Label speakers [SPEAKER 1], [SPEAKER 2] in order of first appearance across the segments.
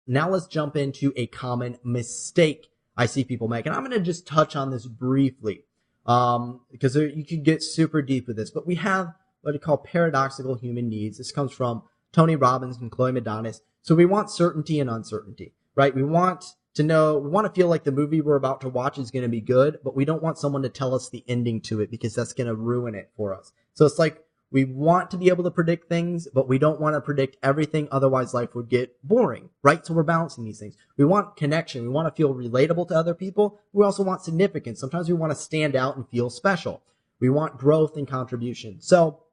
[SPEAKER 1] Now let's jump into a common mistake I see people make. And I'm going to just touch on this briefly, because you can get super deep with this. But we have what we call paradoxical human needs. This comes from Tony Robbins and Chloe Madonis. So we want certainty and uncertainty, right? We want to feel like the movie we're about to watch is going to be good, but we don't want someone to tell us the ending to it because that's going to ruin it for us. So it's like we want to be able to predict things, but we don't want to predict everything. Otherwise, life would get boring, right? So we're balancing these things. We want connection. We want to feel relatable to other people. We also want significance. Sometimes we want to stand out and feel special. We want growth and contribution. So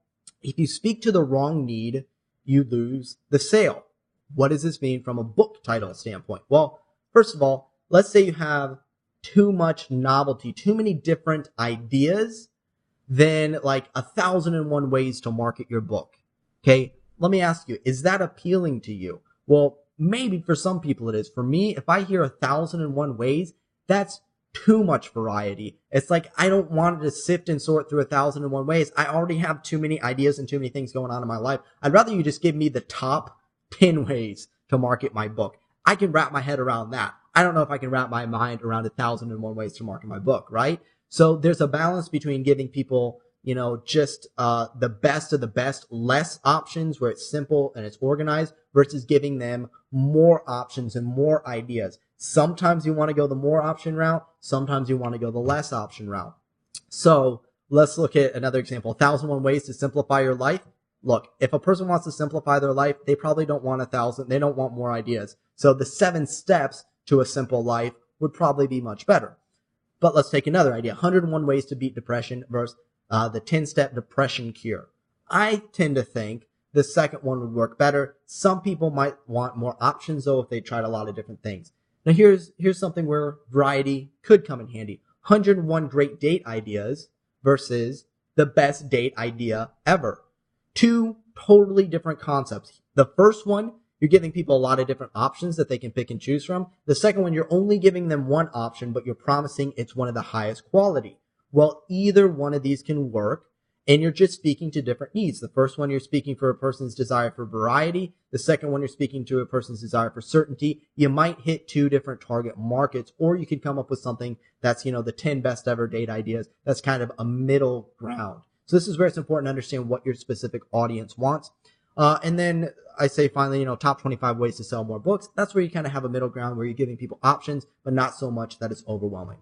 [SPEAKER 1] if you speak to the wrong need, you lose the sale. What does this mean from a book title standpoint? Well, first of all, let's say you have too much novelty, too many different ideas, then like 1,001 ways to market your book. Okay. Let me ask you, is that appealing to you? Well, maybe for some people it is. For me, if I hear 1,001 ways, that's too much variety. It's like, I don't want to sift and sort through 1,001 ways. I already have too many ideas and too many things going on in my life. I'd rather you just give me the top 10 ways to market my book. I can wrap my head around that. I don't know if I can wrap my mind around 1,001 ways to market my book, right? So there's a balance between giving people, just the best of the best, less options where it's simple and it's organized versus giving them more options and more ideas. Sometimes you want to go the more option route. Sometimes you want to go the less option route. So let's look at another example. 1,001 ways to simplify your life. Look, if a person wants to simplify their life, they probably don't want 1,000. They don't want more ideas. So the 7 steps to a simple life would probably be much better. But let's take another idea. 101 ways to beat depression versus the 10-step depression cure. I tend to think the second one would work better. Some people might want more options, though, if they tried a lot of different things. Now, here's something where variety could come in handy. 101 great date ideas versus the best date idea ever. 2 totally different concepts. The first one, you're giving people a lot of different options that they can pick and choose from. The second one, you're only giving them one option, but you're promising it's one of the highest quality. Well, either one of these can work, and you're just speaking to different needs. The first one, you're speaking for a person's desire for variety. The second one, you're speaking to a person's desire for certainty. You might hit 2 different target markets, or you could come up with something that's, the 10 best ever date ideas. That's kind of a middle ground. So this is where it's important to understand what your specific audience wants. And then I say finally, top 25 ways to sell more books. That's where you kind of have a middle ground where you're giving people options, but not so much that it's overwhelming.